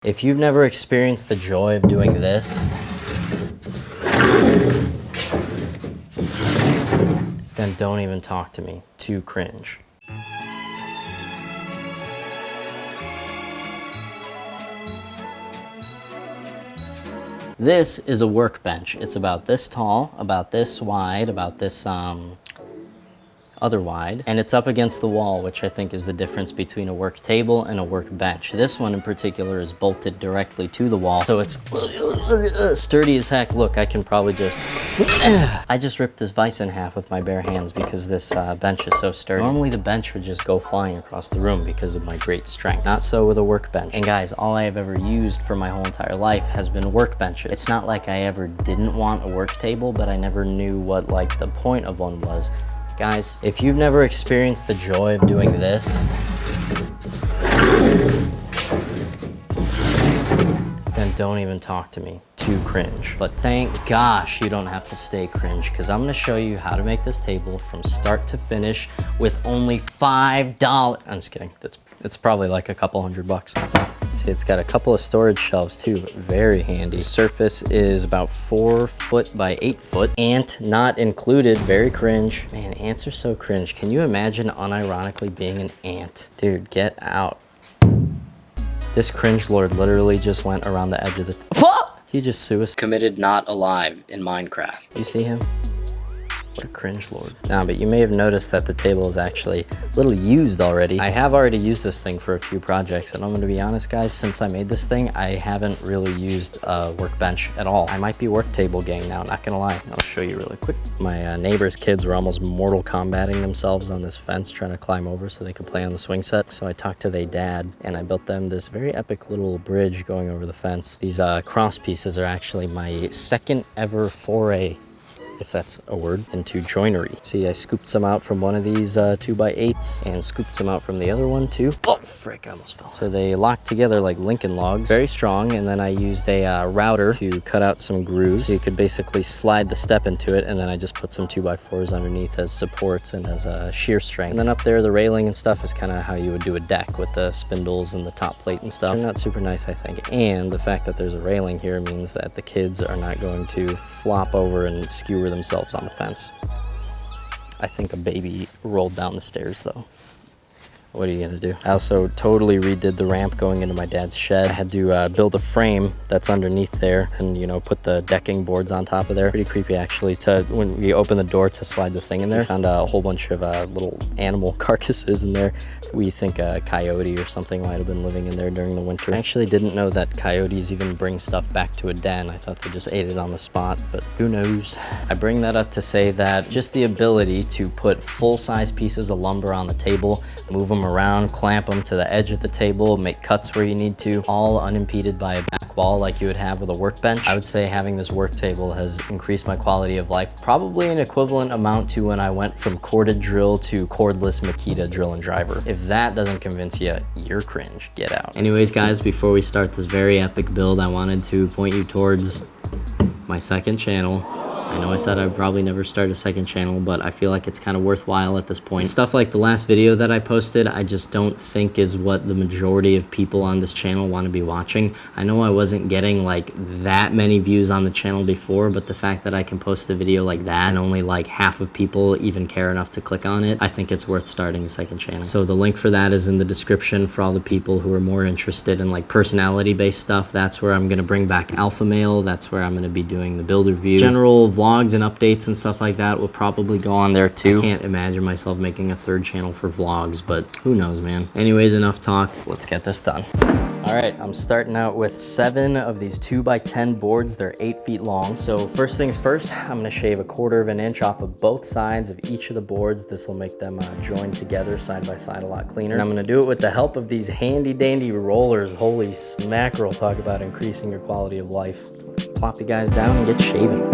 If you've never experienced the joy of doing this, then don't even talk to me. Too cringe. This is a workbench. It's about this tall, about this wide, about this other wide, and it's up against the wall, which I think is the difference between a work table and a workbench. This one in particular is bolted directly to the wall, so it's sturdy as heck. Look, I can probably just I just ripped this vise in half with my bare hands because this bench is so sturdy. Normally the bench would just go flying across the room because of my great strength. Not so with a workbench. And guys, all I have ever used for my whole entire life has been workbenches. It's not like I ever didn't want a work table, but I never knew what like the point of one was. Guys, if you've never experienced the joy of doing this, then don't even talk to me. Too cringe. But thank gosh you don't have to stay cringe, because I'm gonna show you how to make this table from start to finish with only $5. I'm just kidding. It's probably like a couple $100. See, it's got a couple of storage shelves too, very handy. Surface is about 4 foot by 8 foot. Ant not included, very cringe. Man, ants are so cringe. Can you imagine unironically being an ant? Dude, get out. This cringe lord literally just went around the edge of the... He just committed not alive in Minecraft. You see him? What a cringe lord. Nah, but you may have noticed that the table is actually a little used already. I have already used this thing for a few projects, and I'm gonna be honest, guys, since I made this thing, I haven't really used a workbench at all. I might be work table gang now, not gonna lie. I'll show you really quick. My neighbor's kids were almost Mortal Kombating themselves on this fence trying to climb over so they could play on the swing set. So I talked to their dad, and I built them this very epic little bridge going over the fence. These cross pieces are actually my second ever foray, if that's a word, into joinery. See, I scooped some out from one of these 2x8s and scooped some out from the other one too. Oh, frick, I almost fell. So they lock together like Lincoln logs, very strong, and then I used a router to cut out some grooves. So you could basically slide the step into it, and then I just put some 2x4s underneath as supports and as a shear strength. And then up there, the railing and stuff is kind of how you would do a deck with the spindles and the top plate and stuff. Turned out super nice, I think. And the fact that there's a railing here means that the kids are not going to flop over and skewer themselves on the fence. I think a baby rolled down the stairs though. What are you gonna do? I also totally redid the ramp going into my dad's shed. I had to build a frame that's underneath there and, you know, put the decking boards on top of there. Pretty creepy actually. When we opened the door to slide the thing in there, we found a whole bunch of little animal carcasses in there. We think a coyote or something might have been living in there during the winter. I actually didn't know that coyotes even bring stuff back to a den. I thought they just ate it on the spot, but who knows? I bring that up to say that just the ability to put full-size pieces of lumber on the table, move them around, clamp them to the edge of the table, make cuts where you need to, all unimpeded by a back wall like you would have with a workbench. I would say having this work table has increased my quality of life, probably an equivalent amount to when I went from corded drill to cordless Makita drill and driver. If that doesn't convince you, you're cringe. Get out. Anyways, guys, before we start this very epic build, I wanted to point you towards my second channel. I know I said I'd probably never start a second channel, but I feel like it's kind of worthwhile at this point. Stuff like the last video that I posted, I just don't think is what the majority of people on this channel want to be watching. I know I wasn't getting like that many views on the channel before, but the fact that I can post a video like that and only like half of people even care enough to click on it, I think it's worth starting a second channel. So the link for that is in the description for all the people who are more interested in like personality-based stuff. That's where I'm going to bring back Alpha Male. That's where I'm going to be doing the build review. General vlogs and updates and stuff like that will probably go on there too. I can't imagine myself making a third channel for vlogs, but who knows, man. Anyways, enough talk. Let's get this done. All right, I'm starting out with 7 of these 2x10 boards. They're 8 feet long. So first things first, I'm gonna shave 1/4 of an inch off of both sides of each of the boards. This will make them joined together side by side a lot cleaner. And I'm gonna do it with the help of these handy dandy rollers. Holy smackerel, talk about increasing your quality of life. So let's plop you guys down and get shaving.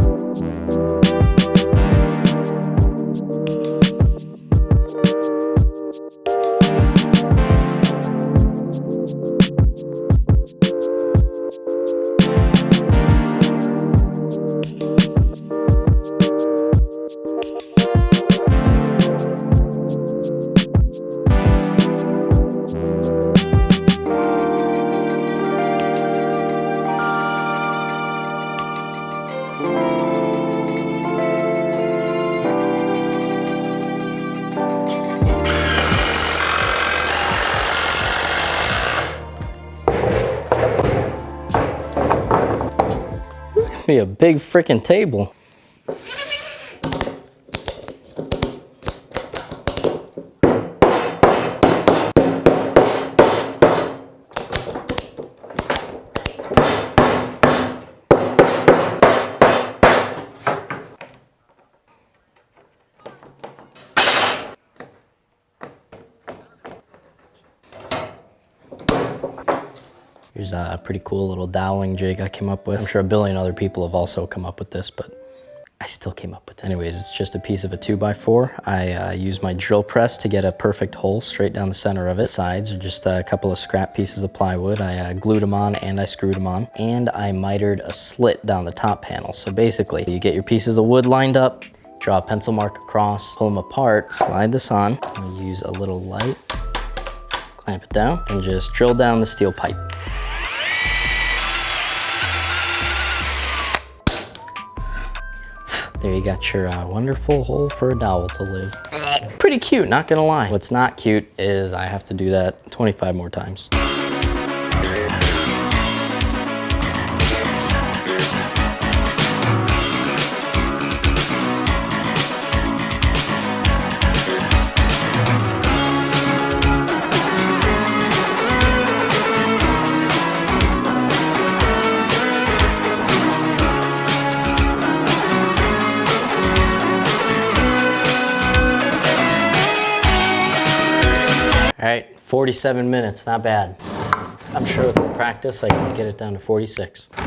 This is gonna be a big freaking table. Here's a pretty cool little doweling jig I came up with. I'm sure a billion other people have also come up with this, but I still came up with it. Anyways, it's just a piece of a 2x4. I use my drill press to get a perfect hole straight down the center of it. Sides are just a couple of scrap pieces of plywood. I glued them on and I screwed them on. And I mitered a slit down the top panel. So basically, you get your pieces of wood lined up, draw a pencil mark across, pull them apart, slide this on. I'll use a little light, clamp it down, and just drill down the steel pipe. There you got your wonderful hole for a dowel to live. Pretty cute, not gonna lie. What's not cute is I have to do that 25 more times. All right, 47 minutes, not bad. I'm sure with some practice, I can get it down to 46. All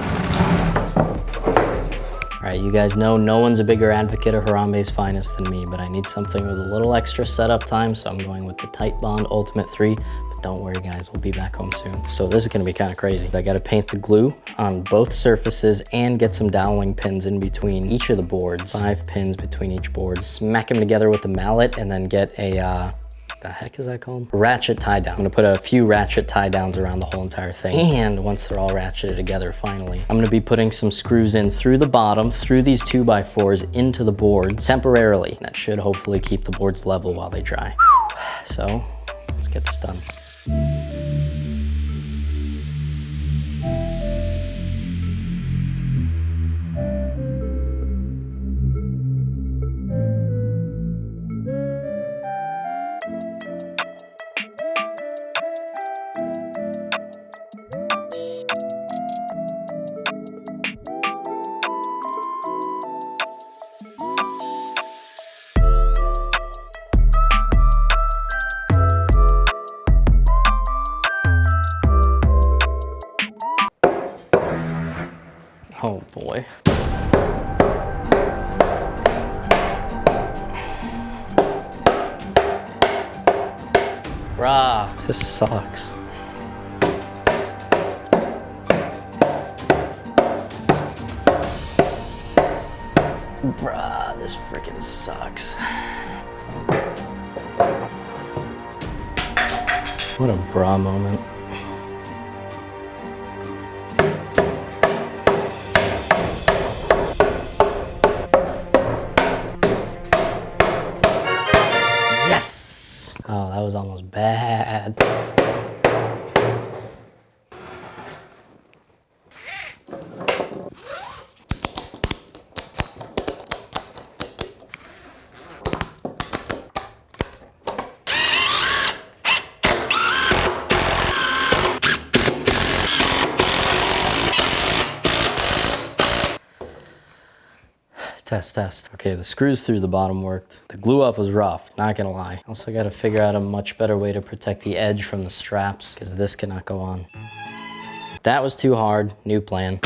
right, you guys know no one's a bigger advocate of Harambe's Finest than me, but I need something with a little extra setup time, so I'm going with the Titebond Ultimate 3. But don't worry guys, we'll be back home soon. So this is gonna be kind of crazy. I gotta paint the glue on both surfaces and get some doweling pins in between each of the boards. 5 pins between each board. Smack them together with the mallet and then get a, the heck is that called? Ratchet tie down. I'm gonna put a few ratchet tie downs around the whole entire thing. And once they're all ratcheted together, finally, I'm gonna be putting some screws in through the bottom, through these 2x4s into the boards temporarily. That should hopefully keep the boards level while they dry. So let's get this done. Oh boy. Bruh, this sucks. Bruh, this freaking sucks. What a bra moment. Yes! Oh, that was almost bad. Test. Okay, the screws through the bottom worked. The glue up was rough, not gonna lie. Also gotta figure out a much better way to protect the edge from the straps, because this cannot go on. That was too hard, new plan.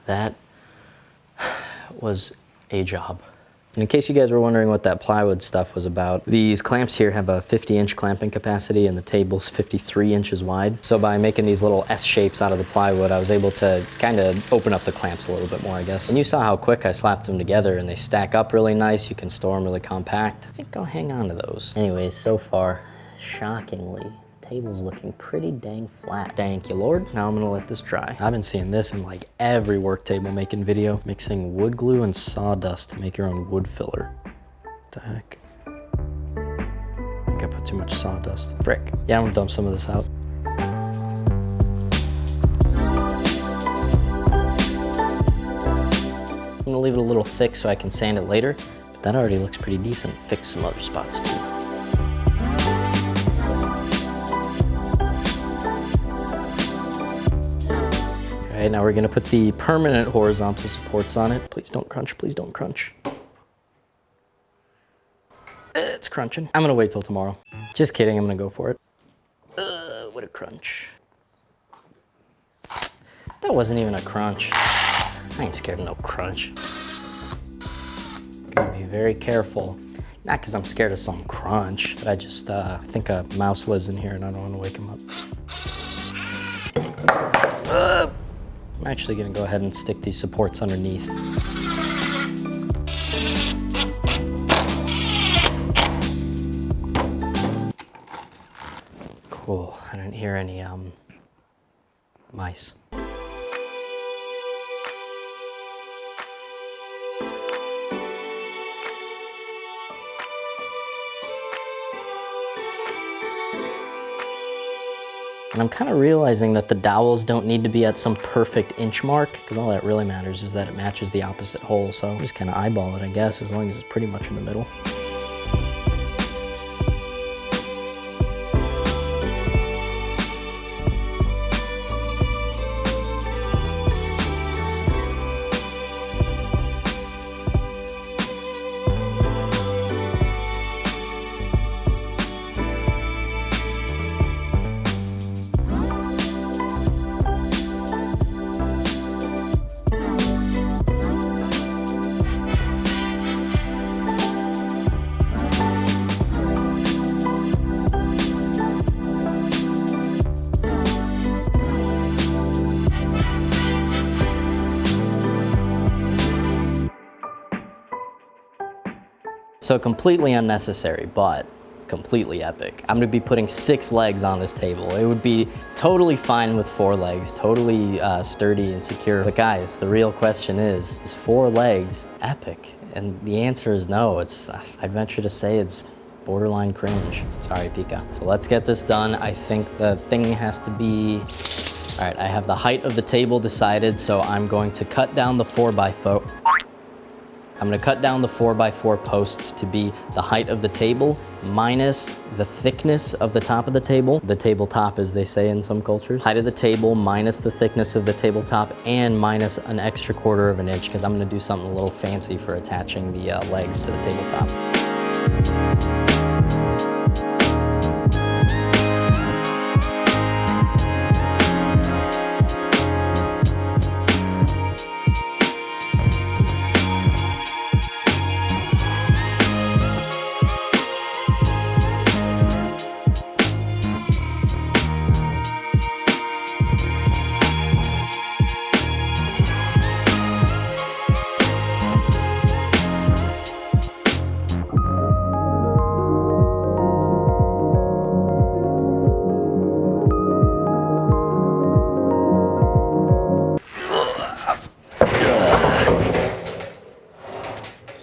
That was a job. And in case you guys were wondering what that plywood stuff was about, these clamps here have a 50-inch clamping capacity and the table's 53 inches wide. So by making these little S shapes out of the plywood, I was able to kind of open up the clamps a little bit more, I guess. And you saw how quick I slapped them together, and they stack up really nice. You can store them really compact. I think I'll hang on to those. Anyways, so far, shockingly, table's looking pretty dang flat. Thank you, Lord. Now I'm gonna let this dry. I've been seeing this in like every work table making video. Mixing wood glue and sawdust to make your own wood filler. What the heck? I think I put too much sawdust. Frick. Yeah, I'm gonna dump some of this out. I'm gonna leave it a little thick so I can sand it later, but that already looks pretty decent. Fix some other spots too. Okay, now we're gonna put the permanent horizontal supports on it. Please don't crunch, please don't crunch. It's crunching. I'm gonna wait till tomorrow. Just kidding, I'm gonna go for it. What a crunch. That wasn't even a crunch. I ain't scared of no crunch. Gotta be very careful. Not because I'm scared of some crunch, but I just think a mouse lives in here and I don't wanna wake him up. I'm actually gonna go ahead and stick these supports underneath. Cool, I didn't hear any mice. And I'm kind of realizing that the dowels don't need to be at some perfect inch mark, because all that really matters is that it matches the opposite hole. So I'm just kind of eyeball it, I guess, as long as it's pretty much in the middle. So completely unnecessary, but completely epic. I'm gonna be putting 6 legs on this table. It would be totally fine with 4 legs, totally sturdy and secure. But guys, the real question is 4 legs epic? And the answer is no. I'd venture to say it's borderline cringe. Sorry, Pika. So let's get this done. I think the thing has to be, all right, I have the height of the table decided, so I'm going to cut down the 4x4. I'm gonna cut down the 4x4 posts to be the height of the table minus the thickness of the top of the tabletop as they say in some cultures. Height of the table minus the thickness of the tabletop and minus an extra 1/4 of an inch, because I'm gonna do something a little fancy for attaching the legs to the tabletop.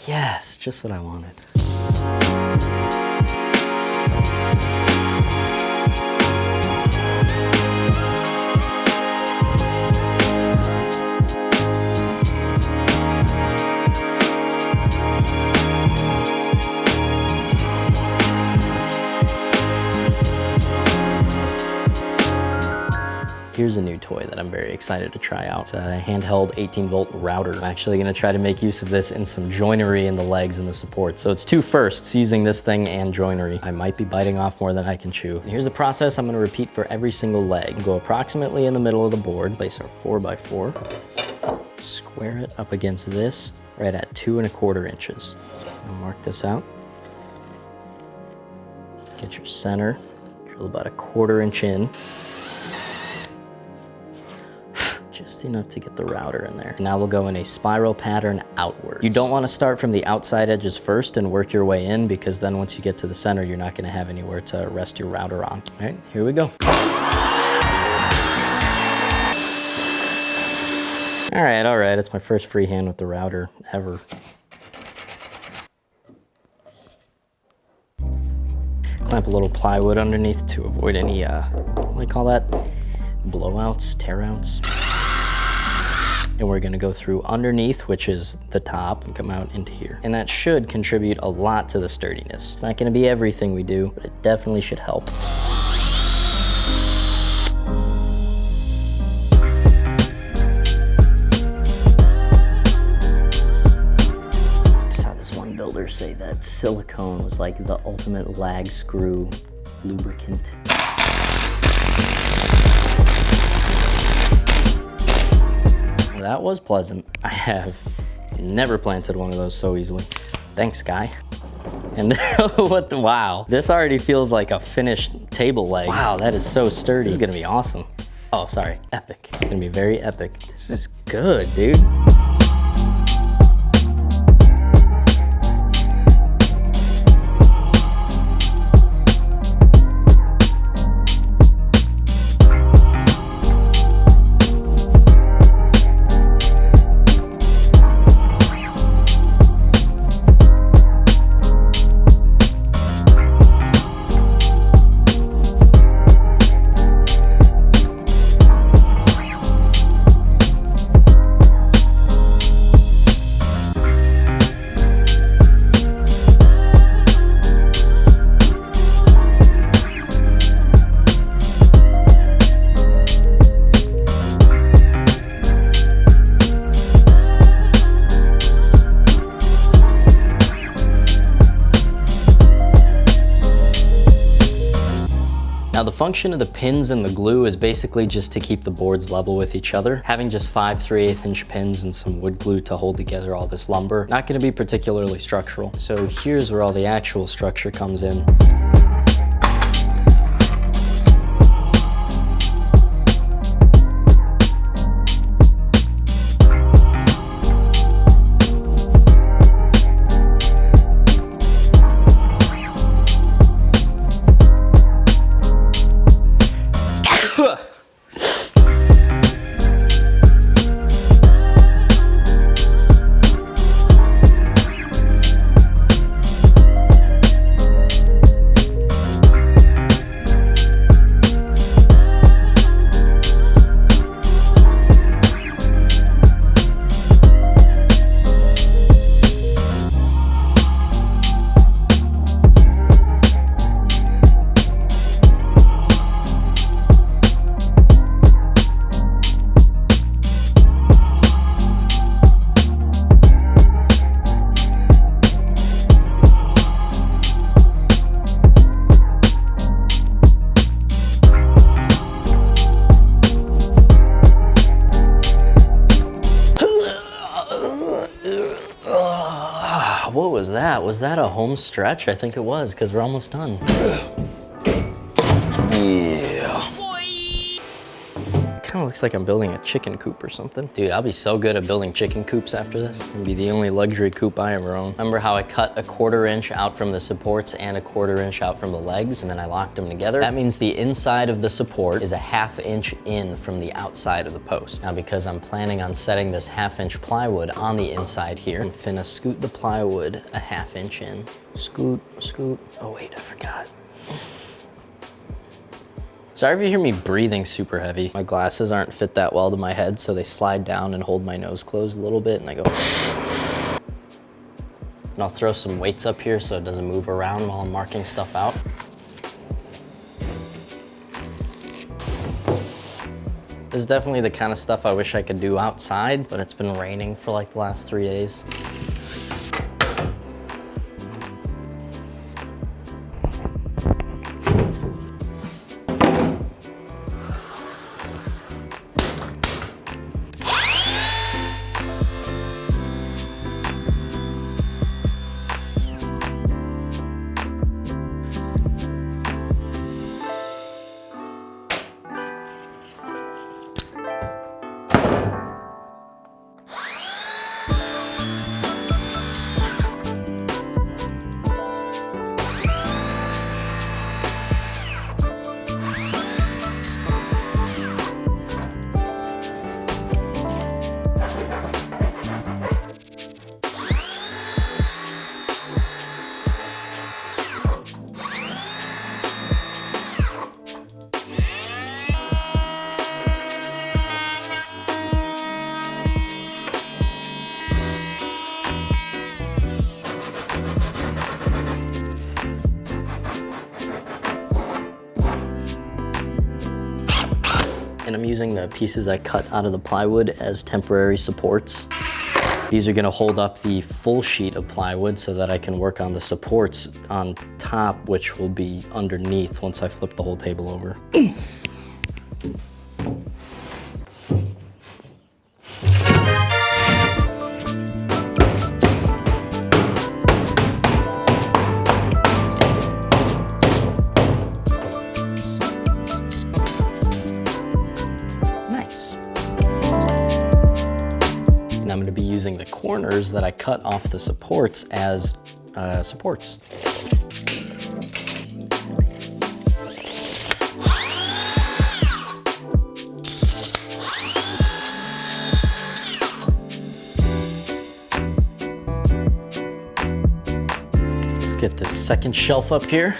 Yes, just what I wanted. Here's a new toy that I'm very excited to try out. It's a handheld 18-volt router. I'm actually gonna try to make use of this in some joinery in the legs and the supports. So it's 2 firsts, using this thing and joinery. I might be biting off more than I can chew. And here's the process I'm gonna repeat for every single leg. Go approximately in the middle of the board, place our 4x4. Square it up against this right at 2¼ inches. I'll mark this out. Get your center, drill about 1/4 inch in. Just enough to get the router in there. Now we'll go in a spiral pattern outwards. You don't want to start from the outside edges first and work your way in, because then once you get to the center, you're not going to have anywhere to rest your router on. All right, here we go. All right, it's my first freehand with the router ever. Clamp a little plywood underneath to avoid any, what do you call that? Blowouts, tearouts. And we're gonna go through underneath, which is the top, and come out into here. And that should contribute a lot to the sturdiness. It's not gonna be everything we do, but it definitely should help. Say that silicone was like the ultimate lag screw lubricant. That was pleasant. I have never planted one of those so easily. Thanks, Guy. And what the, wow. This already feels like a finished table leg. Wow, that is so sturdy. This is gonna be awesome. Oh, sorry, epic. It's gonna be very epic. This is good, dude. Now the function of the pins and the glue is basically just to keep the boards level with each other. Having just 5 3/8 inch pins and some wood glue to hold together all this lumber, not gonna be particularly structural. So here's where all the actual structure comes in. What was that? Was that a home stretch? I think it was, because we're almost done. Yeah. Kind of looks like I'm building a chicken coop or something. Dude, I'll be so good at building chicken coops after this. It'll be the only luxury coop I ever own. Remember how I cut 1/4 inch out from the supports and 1/4 inch out from the legs, and then I locked them together? That means the inside of the support is 1/2 inch in from the outside of the post. Now, because I'm planning on setting this 1/2 inch plywood on the inside here, I'm finna scoot the plywood 1/2 inch in. Scoot, scoot. Oh wait, I forgot. Sorry if you hear me breathing super heavy. My glasses aren't fit that well to my head, so they slide down and hold my nose closed a little bit, and I go. And I'll throw some weights up here so it doesn't move around while I'm marking stuff out. This is definitely the kind of stuff I wish I could do outside, but it's been raining for like the last 3 days. using the pieces I cut out of the plywood as temporary supports. These are gonna hold up the full sheet of plywood so that I can work on the supports on top, which will be underneath once I flip the whole table over. Nice. And I'm gonna be using the corners that I cut off the supports as supports. Let's get this second shelf up here.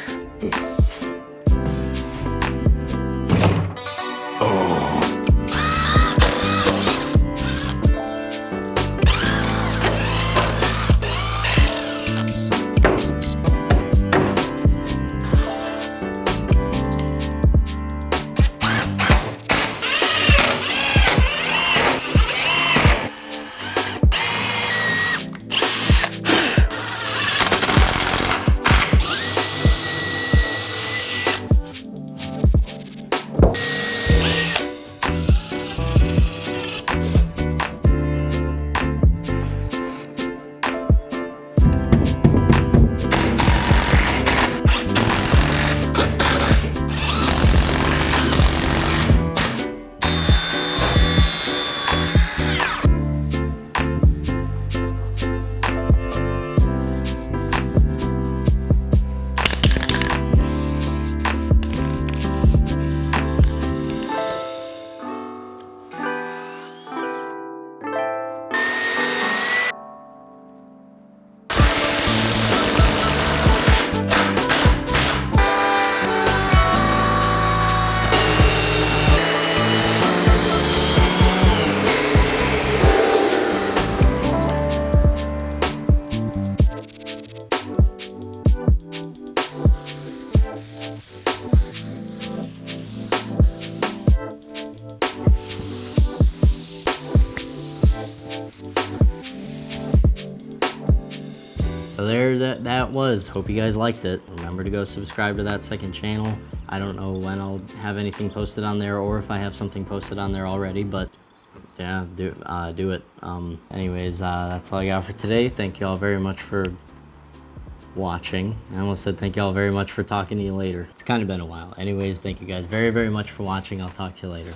So there that was. Hope you guys liked it. Remember to go subscribe to that second channel. I don't know when I'll have anything posted on there or if I have something posted on there already, but yeah, do it. Anyways, that's all I got for today. Thank you all very much for watching. I almost said thank you all very much for talking to you later. It's kind of been a while. Anyways, thank you guys very, very much for watching. I'll talk to you later.